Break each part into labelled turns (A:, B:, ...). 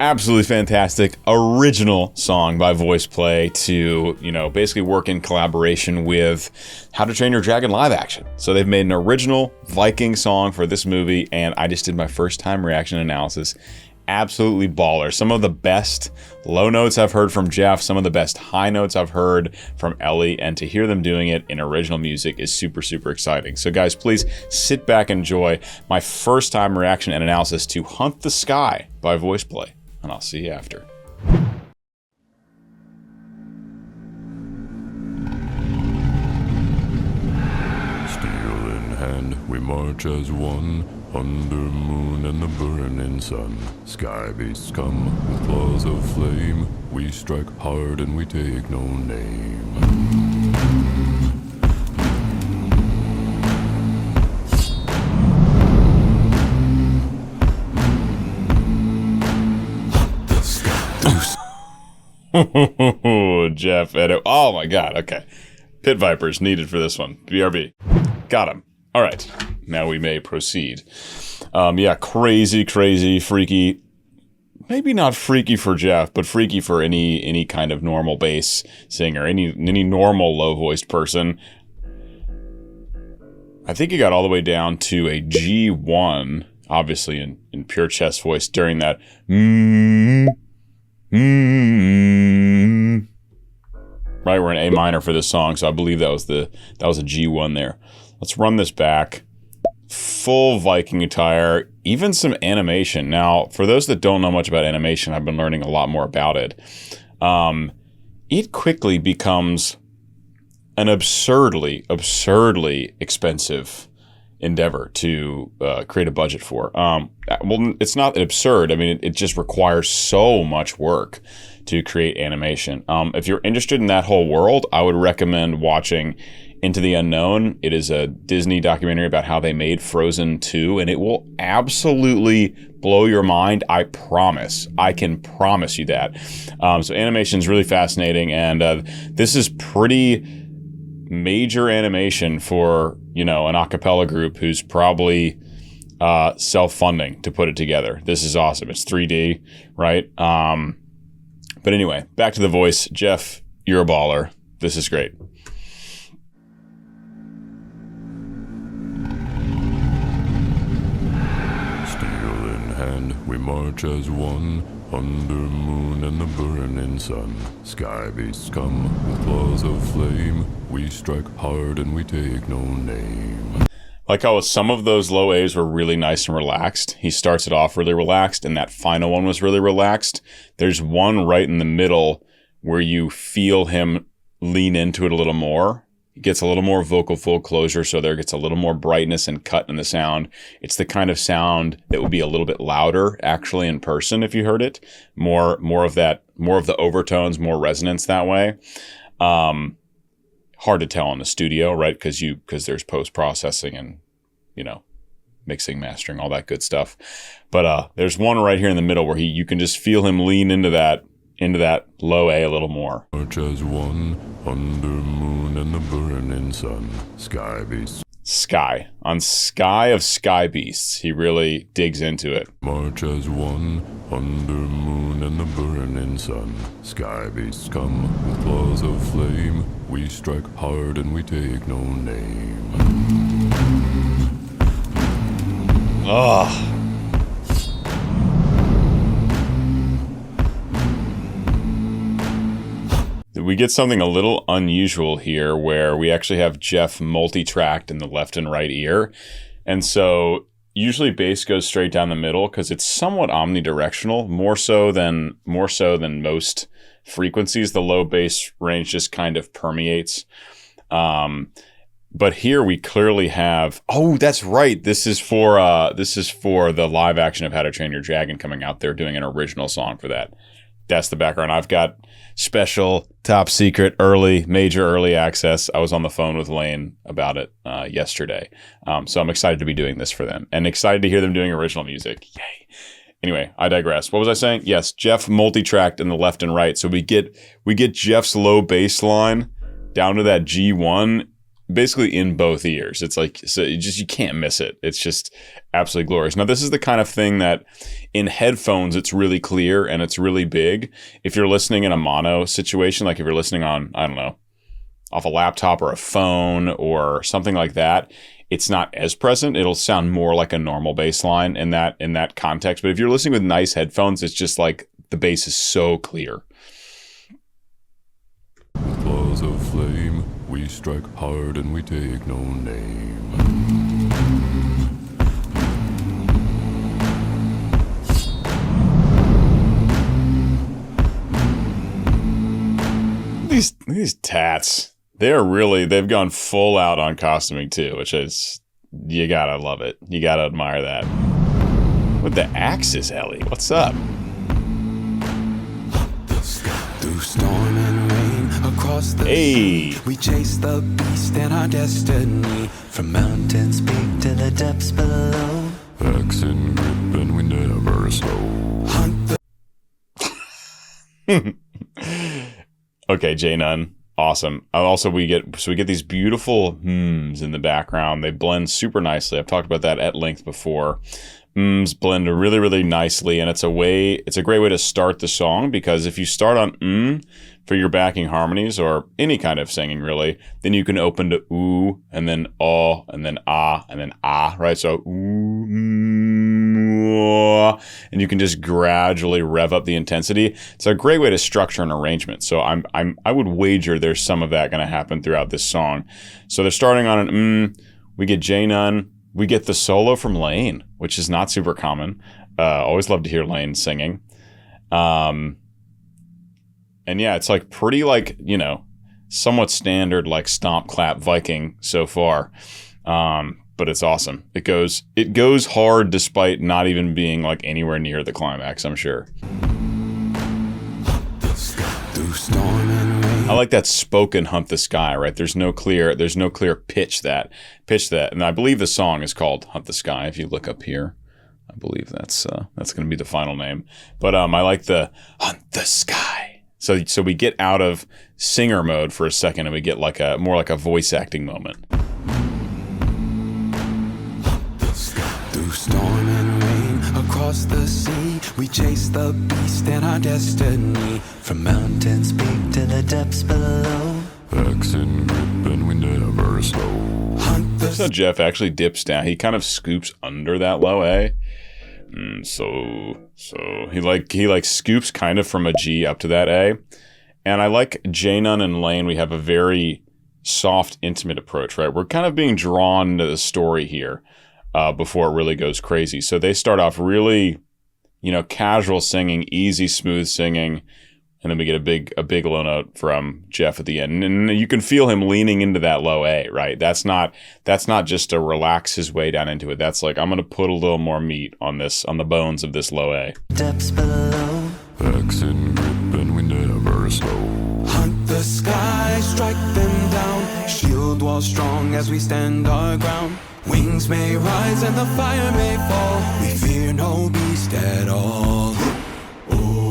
A: absolutely fantastic original song by VoicePlay to, basically work in collaboration with How to Train Your Dragon live action. So they've made an original Viking song for this movie, and I just did my first time reaction analysis. Absolutely baller. Some of the best low notes I've heard from Jeff, some of the best high notes I've heard from Ellie, and to hear them doing it in original music is super, super exciting. So guys, please sit back and enjoy my first time reaction and analysis to Hunt the Sky by VoicePlay, and I'll see you after.
B: Steel in hand, we march as one. Under moon and the burning sun, sky beasts come with claws of flame. We strike hard and we take no name.
A: Jeff Edo. Oh my god, okay. Pit Vipers needed for this one. BRB. Got him. All right. Now we may proceed. Yeah, crazy, freaky. Maybe not freaky for Jeff, but freaky for any kind of normal bass singer, any normal low-voiced person. I think he got all the way down to a G1, obviously in pure chest voice during that. Right, we're in A minor for this song, so I believe that was a G1 there. Let's run this back. Full Viking attire, even some animation. Now, for those that don't know much about animation, I've been learning a lot more about it. It quickly becomes an absurdly expensive endeavor to create a budget for. Well, it's not absurd. I mean, it just requires so much work to create animation. If you're interested in that whole world, I would recommend watching Into the Unknown. It is a Disney documentary about how they made Frozen 2, and it will absolutely blow your mind. I promise. I can promise you that. So animation is really fascinating, and this is pretty major animation for, an a cappella group who's probably self-funding to put it together. This is awesome. It's 3D, right? But anyway, back to the voice. Jeff, you're a baller. This is great.
B: We march as one, under moon and the burning sun. Sky beasts come with claws of flame. We strike hard and we take no name.
A: Like how some of those low A's were really nice and relaxed. He starts it off really relaxed, and that final one was really relaxed. There's one right in the middle where you feel him lean into it a little more. It gets a little more vocal full closure, so there gets a little more brightness and cut in the sound. It's the kind of sound that would be a little bit louder actually in person if you heard it. More of the overtones, more resonance that way. Hard to tell in the studio, right? Because there's post-processing and, mixing, mastering, all that good stuff. But there's one right here in the middle where you can just feel him lean into that low A a little more.
B: March as one, under moon and the burning sun. Sky beasts.
A: Sky. On Sky of Sky Beasts, he really digs into it.
B: March as one, under moon and the burning sun. Sky beasts come with claws of flame. We strike hard and we take no name.
A: Ugh. We get something a little unusual here where we actually have Jeff multi-tracked in the left and right ear. And so usually bass goes straight down the middle because it's somewhat omnidirectional, more so than most frequencies. The low bass range just kind of permeates. But here we clearly have, oh, that's right. This is for the live action of How to Train Your Dragon coming out. They're doing an original song for that. That's the background. I've got special, top secret, major early access. I was on the phone with Lane about it yesterday. So I'm excited to be doing this for them and excited to hear them doing original music. Yay. Anyway, I digress. What was I saying? Yes, Jeff multi-tracked in the left and right. So we get Jeff's low bass line down to that G1 basically in both ears. It's like, so you can't miss it. It's just absolutely glorious. Now, this is the kind of thing that in headphones, it's really clear and it's really big. If you're listening in a mono situation, like if you're listening on, I don't know, off a laptop or a phone or something like that, it's not as present. It'll sound more like a normal bass line in that context. But if you're listening with nice headphones, it's just like the bass is so clear.
B: With claws of flame, we strike hard and we take no name.
A: These tats, they've gone full out on costuming too, which is, you gotta love it. You gotta admire that. With the axes, Ellie, what's up?
C: Through storm and rain, across the sea, we chase the beast and our destiny. From mountains peak to the depths below.
B: Axe and grip and we never slow.
C: Hunt the
A: Okay, J Nunn, awesome. Also, we get these beautiful hmms in the background. They blend super nicely. I've talked about that at length before. Blend really, really nicely, and it's a great way to start the song, because if you start on for your backing harmonies or any kind of singing really, then you can open to ooh and then oh and then ah, right? So ooh, and you can just gradually rev up the intensity. It's a great way to structure an arrangement. So I would wager there's some of that going to happen throughout this song. So they're starting on an we get J Nunn. We get the solo from Lane, which is not super common. Always love to hear Lane singing. And yeah, it's like pretty like, somewhat standard like stomp clap Viking so far. But it's awesome. It goes hard despite not even being like anywhere near the climax, I'm sure.
C: through storm and rain.
A: I like that spoken hunt the sky, right? There's no clear pitch that. And I believe the song is called Hunt the Sky. If you look up here, I believe that's going to be the final name. But I like the Hunt the Sky. So we get out of singer mode for a second and we get more like a voice acting moment.
C: Through storm and rain, across the sea, we chase the beast and our destiny. From mountains peak to the depths below.
B: Axe and grip and we never slow.
C: Hunt the
A: So Jeff actually dips down. He kind of scoops under that low A. So he scoops kind of from a G up to that A. And I like J Nunn and Lane. We have a very soft, intimate approach, right? We're kind of being drawn to the story here before it really goes crazy. So they start off really, casual singing, easy, smooth singing. And then we get a big low note from Jeff at the end. And you can feel him leaning into that low A, right? That's not just to relax his way down into it. That's like, I'm going to put a little more meat on the bones of this low A.
C: depths below.
B: Axe and grip and we never slow.
C: Hunt the sky, strike them down. Shield wall strong as we stand our ground. Wings may rise and the fire may fall. We fear no beast at all.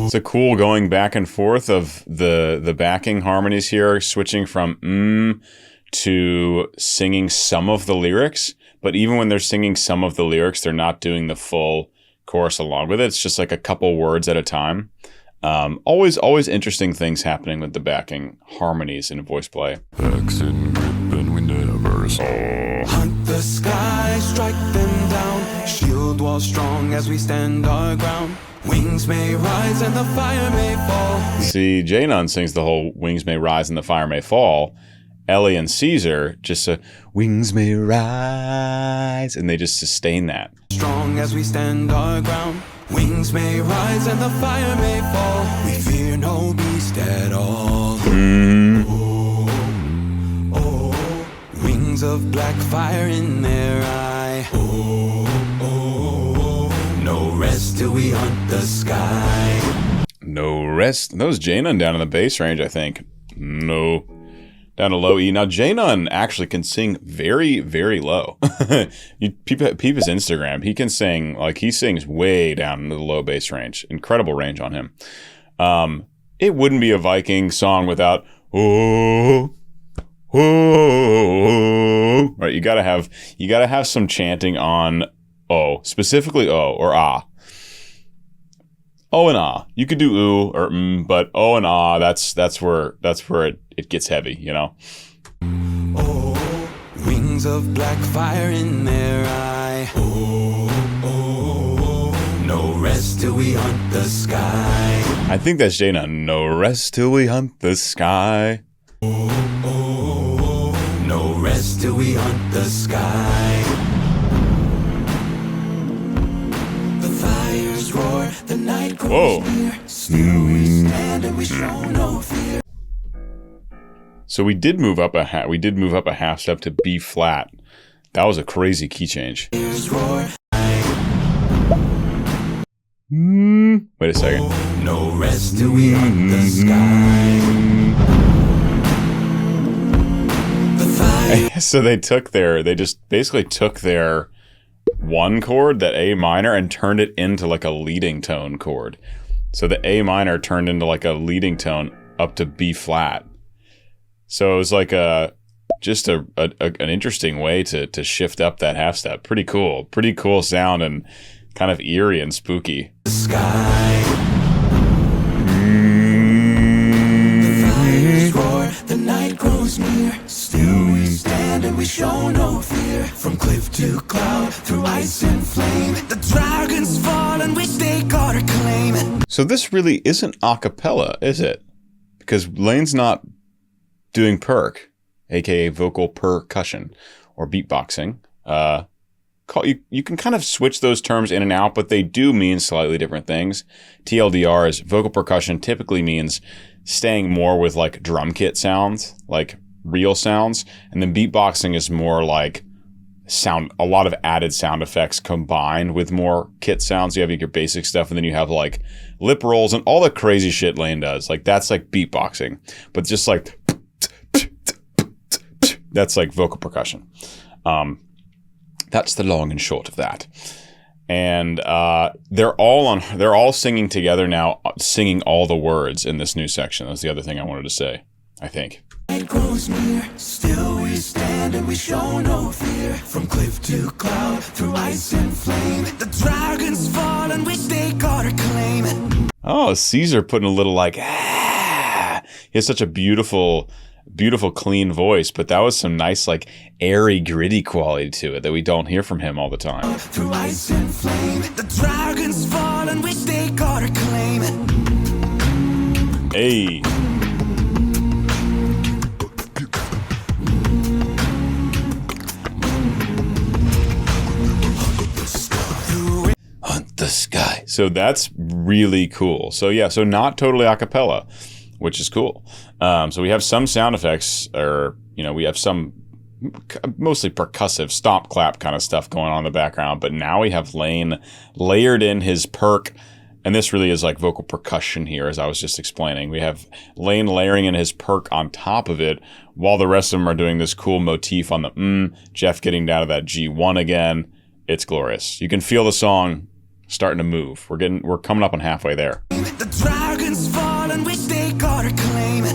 A: It's a cool going back and forth of the backing harmonies here, switching from to singing some of the lyrics. But even when they're singing some of the lyrics, they're not doing the full chorus along with it. It's just like a couple words at a time. Always interesting things happening with the backing harmonies in VoicePlay.
B: Axe and grip and we never slow.
C: Hunt the sky, strike them down. Shield wall strong as we stand our ground. Wings may rise and the fire may fall.
A: See, J Nunn sings the whole "Wings may rise and the fire may fall." Ellie and Caesar just "Wings may rise," and they just sustain that.
C: Strong as we stand our ground. Wings may rise and the fire may fall. We fear no beast at all. Oh, wings of black fire in their eye. No rest till we hunt the sky.
A: No rest. That was J Nunn down in the bass range, I think. No. Down to low E. Now, J Nunn actually can sing very, very low. You peep his Instagram. He can sing, he sings way down into the low bass range. Incredible range on him. It wouldn't be a Viking song without, oh, Oh, right. You gotta have some chanting on O, specifically O or ah. O and ah. You could do oo or but O and ah. That's where it gets heavy. You know.
C: Oh, wings of black fire in their eye. Oh, no rest till we hunt the sky.
A: I think that's Jaina. No rest till we hunt the sky.
C: No rest till we hunt the sky. The fires roar, the night grows near. Still we stand and we show no fear.
A: So we did move up a half step to B flat. That was a crazy key change. Wait a second.
C: No rest till we hunt the sky.
A: So they just basically took their one chord, that A minor, and turned it into like a leading tone chord. So the A minor turned into like a leading tone up to B flat. So it was like an interesting way to shift up that half step. Pretty cool sound and kind of eerie and spooky.
C: The sky. The fires roar, the night grows near. Still we stand and we show no fear. From cliff to cloud, through ice and flame, the dragons fall and we stake our claim.
A: So this really isn't a cappella, is it? Because Lane's not doing perk, aka vocal percussion or beatboxing. You can kind of switch those terms in and out, but they do mean slightly different things. TLDR is vocal percussion typically means staying more with like drum kit sounds, like real sounds, and then beatboxing is more like a lot of added sound effects combined with more kit sounds. You have your basic stuff, and then you have like lip rolls and all the crazy shit Lane does. Like that's like beatboxing, but just like that's like vocal percussion. That's the long and short of that. And they're all singing together now, singing all the words in this new section. That's the other thing I wanted to say, I think.
C: Night grows near, still we stand and we show no fear. From cliff to cloud, through ice and flame, the dragons fall and we stake our claim.
A: Oh, Caesar putting a little like, ah. He has such a beautiful, clean voice, but that was some nice, like, airy, gritty quality to it that we don't hear from him all the time.
C: Through ice and flame, the dragons fall and we stake our claim.
A: Hey. Hunt the sky. So that's really cool. So yeah, so not totally a cappella, which is cool. So we have some sound effects, or, we have some mostly percussive stomp clap kind of stuff going on in the background, but now we have Lane layered in his perk, and this really is like vocal percussion here, as I was just explaining. We have Lane layering in his perk on top of it, while the rest of them are doing this cool motif on the Jeff getting down to that G1 again. It's glorious. You can feel the song starting to move. We're coming up on halfway there.
C: The dragons fall and we stake our claim.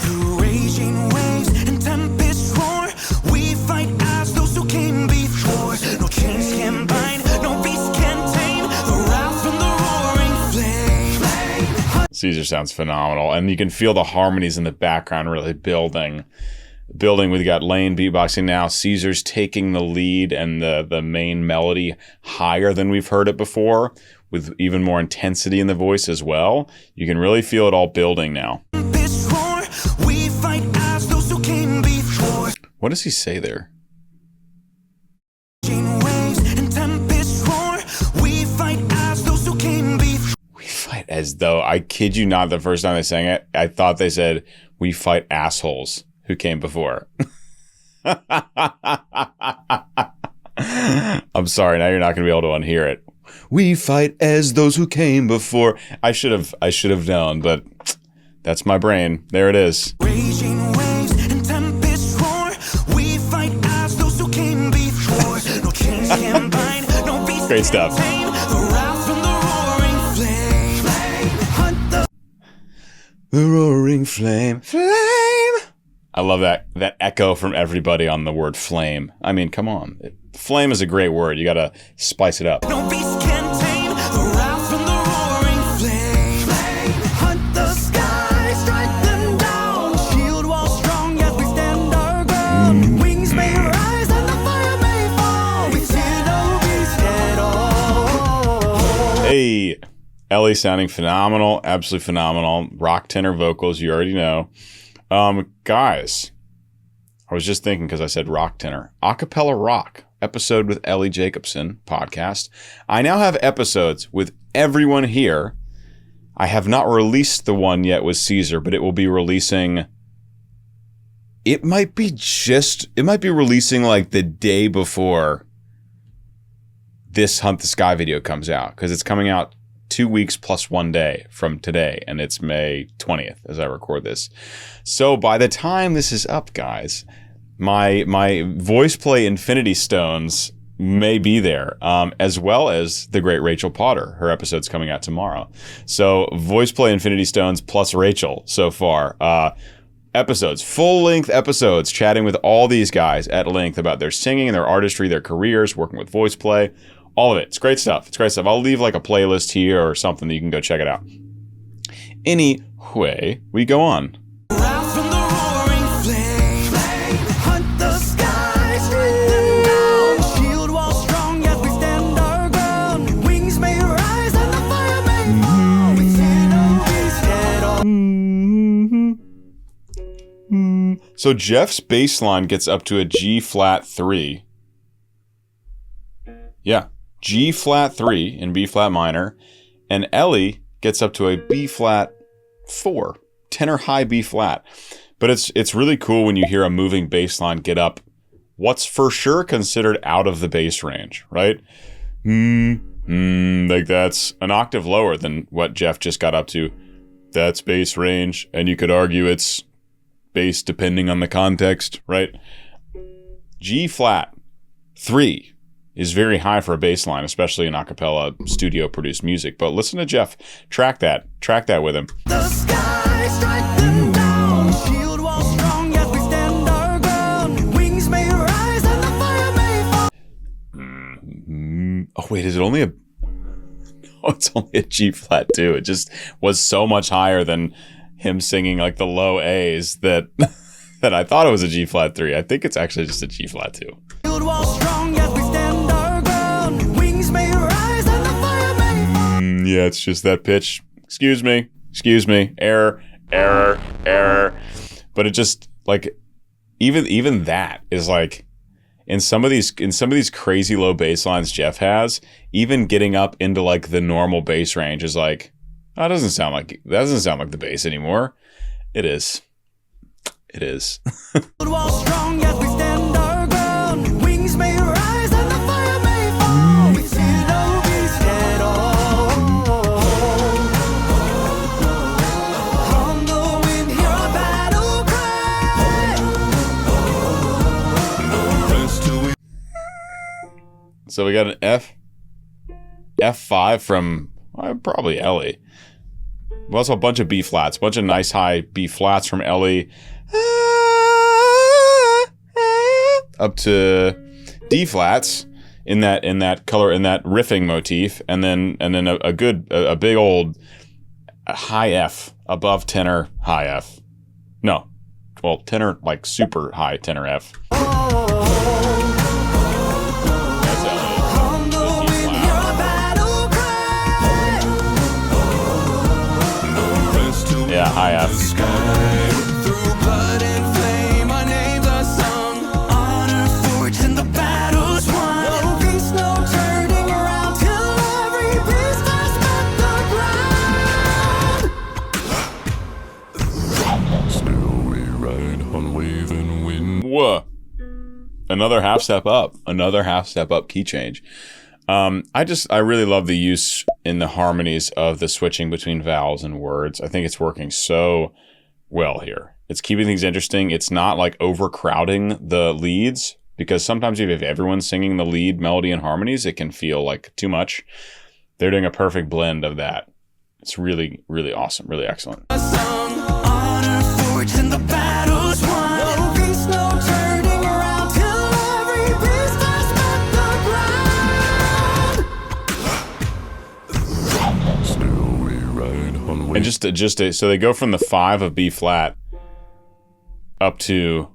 C: Through raging waves and tempests roar, we fight as those who came before. No chains can bind, no beast can tame the wrath from the roaring flame.
A: Caesar sounds phenomenal, and you can feel the harmonies in the background really building. We got Lane beatboxing now. Caesar's taking the lead and the main melody higher than we've heard it before, with even more intensity in the voice as well. You can really feel it all building now. What does he say there? We fight as though, I kid you not, the first time they sang it, I thought they said, we fight assholes who came before. I'm sorry, now you're not going to be able to unhear it. We fight as those who came before. I should have known, but that's my brain. There it is.
C: Raging waves and tempests roar, we fight as those who came before. No chains can
A: great stuff. The roaring flame. I love that echo from everybody on the word flame. I mean, come on. Flame is a great word. You gotta spice it up.
C: No beast can tame the wrath from the roaring flame. Hunt the sky, strike them down. Shield wall strong, yet we stand our ground. Wings may rise and the fire may fall. We fear no beast at all.
A: Hey, Ellie sounding phenomenal, absolutely phenomenal. Rock tenor vocals, you already know. Guys, I was just thinking because I said rock tenor. Acapella Rock, episode with Ellie Jacobson podcast. I now have episodes with everyone here. I have not released the one yet with Caesar, but it will be releasing. It might be releasing like the day before this Hunt the Sky video comes out, because it's coming out 2 weeks plus 1 day from today, and it's May 20th as I record this. So by the time this is up, guys, my VoicePlay Infinity Stones may be there, as well as the great Rachel Potter. Her episode's coming out tomorrow. So VoicePlay Infinity Stones plus Rachel so far. Episodes, full-length episodes, chatting with all these guys at length about their singing, their artistry, their careers, working with VoicePlay. All of it. It's great stuff. It's great stuff. I'll leave like a playlist here or something that you can go check it out. Anyway, we go on.
C: Wrath from the roaring flame. Hunt the sky, strike them down. Shield wall strong, yet we stand our ground. Wings may rise and the fire may fall. We fear no beast at all.
A: So Jeff's bass line gets up to a G flat 3. Yeah, G flat 3 in B flat minor, and Ellie gets up to a B flat 4, tenor high B flat. But it's really cool when you hear a moving bass line get up what's for sure considered out of the bass range, right? Like that's an octave lower than what Jeff just got up to. That's bass range, and you could argue it's bass depending on the context, right? G flat 3 is very high for a bass line, especially in a cappella studio produced music. But listen to Jeff track that with him.
C: The sky, strike them down. Shield wall strong, yet we stand our ground. Wings may rise and the fire may fall.
A: Oh wait, is it only a? Oh, it's only a G flat 2. It just was so much higher than him singing like the low A's that that I thought it was a G flat 3. I think it's actually just a G flat 2.
C: Shield wall strong, yet we stand our ground. Wings may rise and the fire may fall.
A: Yeah, it's just that pitch. Excuse me, error. But it just like even that is like in some of these crazy low bass lines Jeff has, even getting up into like the normal bass range is like, that doesn't sound like the bass anymore. It is.
C: Shield wall strong, yet we stand our ground. Wings may rise and the fire may fall. We fear no beast at all. On the wind, hear a battle cry.
A: So we got an F5 from probably Ellie. We also a bunch of B flats, a bunch of nice high B flats from Ellie. Up to D flats in that color, in that riffing motif, and then a big old high F above tenor high F. No, well, tenor like super high tenor F. That's Ellie.
C: On the wind, hear a battle cry.
A: Yeah, high F.
C: Through blood and flame, our names are sung. Honor forged in the battles won. No peace, no turning around till every beast has met the ground.
B: Still we ride on waving wind.
A: Whoa. Another half step up key change. I really love the use in the harmonies of the switching between vowels and words. I think it's working so well here. It's keeping things interesting. It's not like overcrowding the leads, because sometimes if everyone's singing the lead melody and harmonies, it can feel like too much. They're doing a perfect blend of that. It's really, really awesome, really excellent. And so they go from the 5 of B flat up to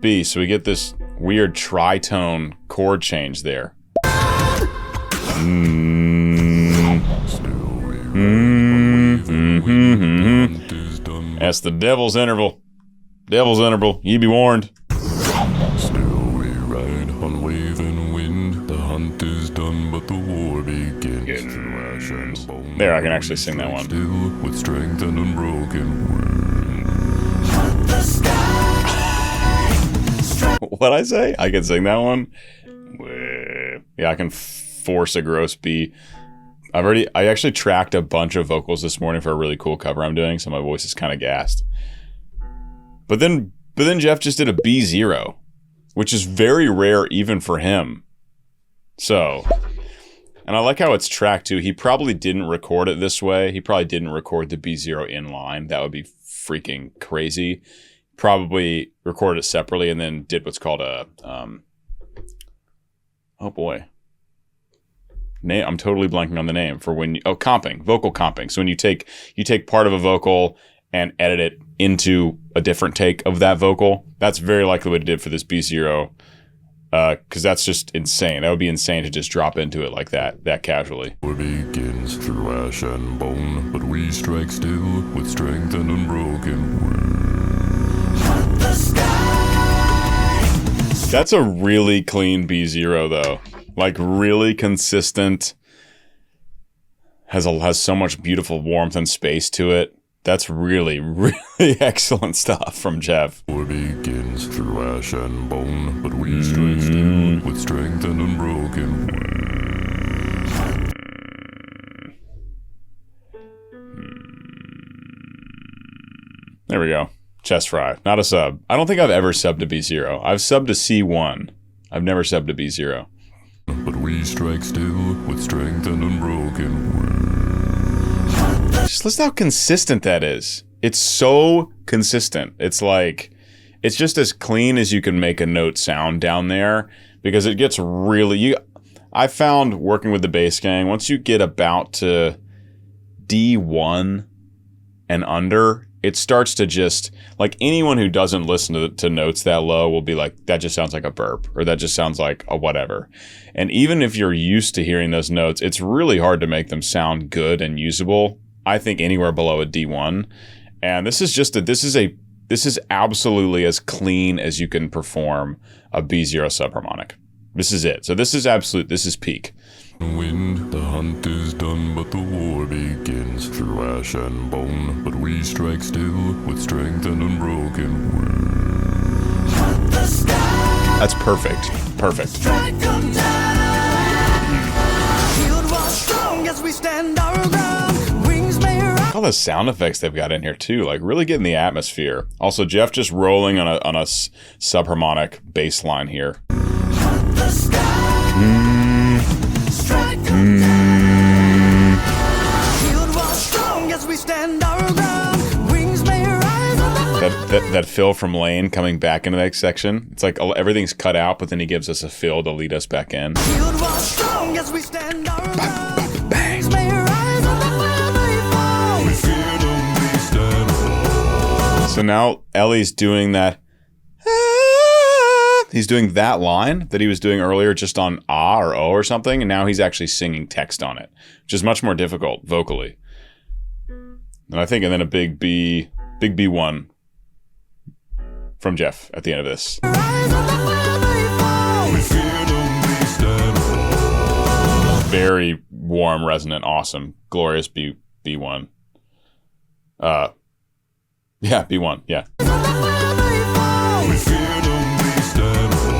A: B, so we get this weird tritone chord change there. That's the devil's interval. Devil's interval. Ye be warned.
B: Still we ride on wave and wind. The hunt is done, but the war begins. Through ash and bone.
A: There, I can actually sing that one.
B: Still with strength and unbroken wind.
A: What'd I say? I can sing that one. Yeah, I can force a gross B. I actually tracked a bunch of vocals this morning for a really cool cover I'm doing, so my voice is kind of gassed. But then Jeff just did a B0, which is very rare even for him. So, and I like how it's tracked too. He probably didn't record it this way. He probably didn't record the B0 in line. That would be freaking crazy. Probably recorded it separately and then did what's called a, oh boy. I'm totally blanking on the name for when comping, vocal comping. So when you take part of a vocal and edit it into a different take of that vocal, that's very likely what it did for this B0, because that's just insane. That would be insane to just drop into it like that casually.
B: War begins through ash and bone, but we strike still with strength and unbroken wind.
A: That's a really clean B0 though. Like really consistent, has so much beautiful warmth and space to it. That's really, really excellent stuff from Jeff.
B: War begins through ash and bone, but we strike still with strength and unbroken wind.
A: There we go. Chest fry, not a sub. I don't think I've ever subbed to B0. I've subbed to C1. I've never subbed to B0.
B: But we strike still with strength and unbroken wind.
A: Just listen how consistent that is. It's so consistent. It's like, it's just as clean as you can make a note sound down there, because it gets really, I found working with the bass gang, once you get about to D1 and under, it starts to just, like anyone who doesn't listen to notes that low will be like, that just sounds like a burp, or that just sounds like a whatever. And even if you're used to hearing those notes, it's really hard to make them sound good and usable, I think, anywhere below a D1. And this is absolutely as clean as you can perform a B0 subharmonic. This is it. So this is peak.
B: Wind, the hunt is done, but the war begins through ash and bone. But we strike still with strength and unbroken wind.
A: That's perfect. Perfect.
C: Strike 'em down. Shield wall strong as we stand our ground. Wings may rise.
A: All the sound effects they've got in here too, like really getting the atmosphere. Also, Jeff just rolling on a subharmonic bass line here.
C: Strike 'em down. Shield wall strong as we stand our ground. Wings may rise on the
A: That fill from Lane coming back into that section. It's like everything's cut out, but then he gives us a fill to lead us back in.
C: shield wall strong as we stand our ground. Wings may rise on the family fall.
B: We fear them, we stand tall.
A: So now Ellie's doing that. He's doing that line that he was doing earlier just on ah or oh or something, and now he's actually singing text on it, which is much more difficult vocally. And I think, and then a big B1 from Jeff at the end of this.
C: Rise on the family fall.
B: We fear them, we stand tall.
A: Very warm, resonant, awesome, glorious B1. Yeah, B1, yeah.
B: We fear them, we stand tall.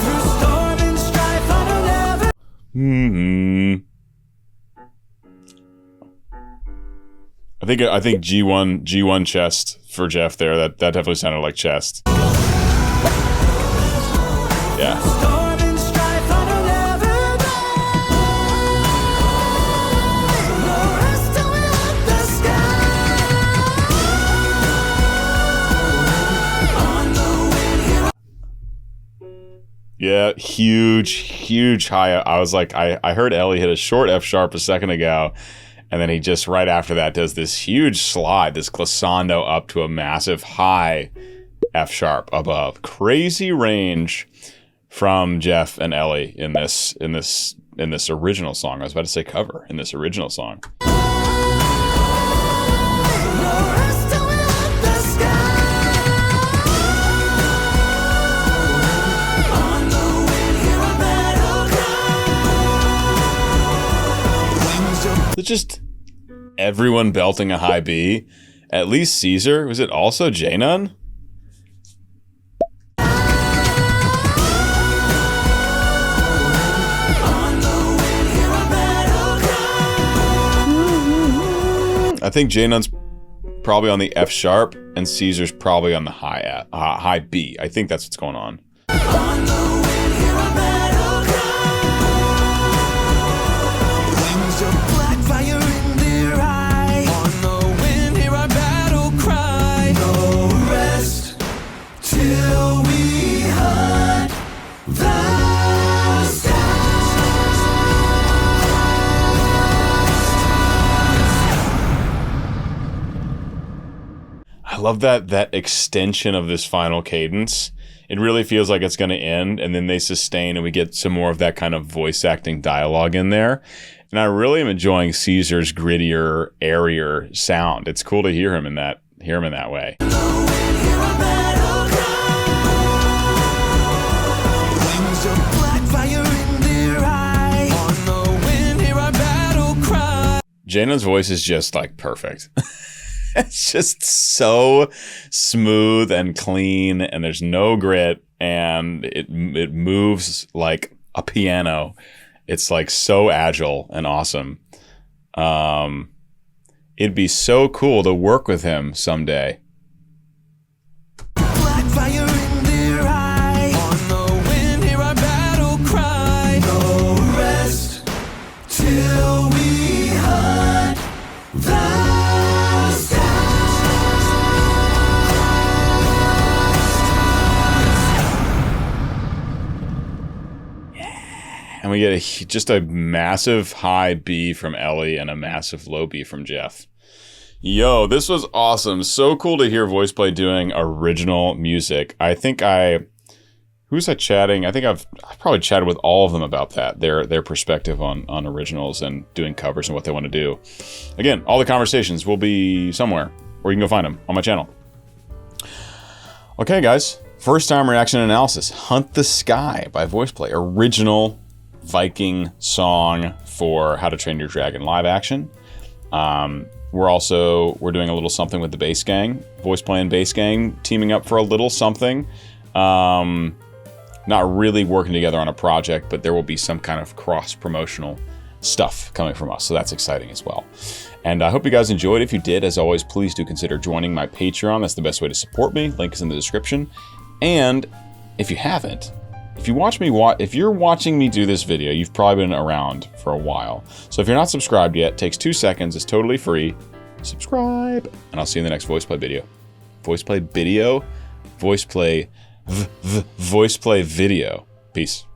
C: Through storm and strife on a
A: think G1 chest for Jeff there. That definitely sounded like chest. Yeah. Yeah, huge high. I was like, I heard Ellie hit a short F sharp a second ago, and then he just right after that does this huge slide, this glissando up to a massive high F sharp above. Crazy range from Jeff and Ellie in this original song. I was about to say cover, in this original song. It's just everyone belting a high B. At least Caesar. Was it also J-Nun? I think J-Nun's probably on the F sharp and Caesar's probably on the high B. I think that's what's going on. I love that extension of this final cadence. It really feels like it's going to end, and then they sustain, and we get some more of that kind of voice acting dialogue in there. And I really am enjoying Caesar's grittier, airier sound. It's cool to hear him in that way. Jaina's voice is just like perfect. It's just so smooth and clean, and there's no grit, and it moves like a piano. It's like so agile and awesome. It'd be so cool to work with him someday.
C: Black fire in their eye. On the wind, hear our battle cry. No rest till we hunt the
A: and we get just a massive high B from Ellie and a massive low B from Jeff. Yo, this was awesome. So cool to hear VoicePlay doing original music. I think who's I chatting? I think I've probably chatted with all of them about that, their perspective on originals and doing covers and what they want to do. Again, all the conversations will be somewhere, or you can go find them on my channel. Okay, guys. First time reaction analysis. Hunt the Sky by VoicePlay. Original Viking song for How to Train Your Dragon live action. We're doing a little something with the Bass Gang. VoicePlay and Bass Gang teaming up for a little something. Not really working together on a project, but there will be some kind of cross-promotional stuff coming from us, so that's exciting as well. And I hope you guys enjoyed. If you did, as always, please do consider joining my Patreon. That's the best way to support me. Link is in the description. And if you haven't, if you're watching me do this video, you've probably been around for a while. So if you're not subscribed yet, it takes 2 seconds. It's totally free. Subscribe, and I'll see you in the next VoicePlay video. VoicePlay video? VoicePlay video. Peace.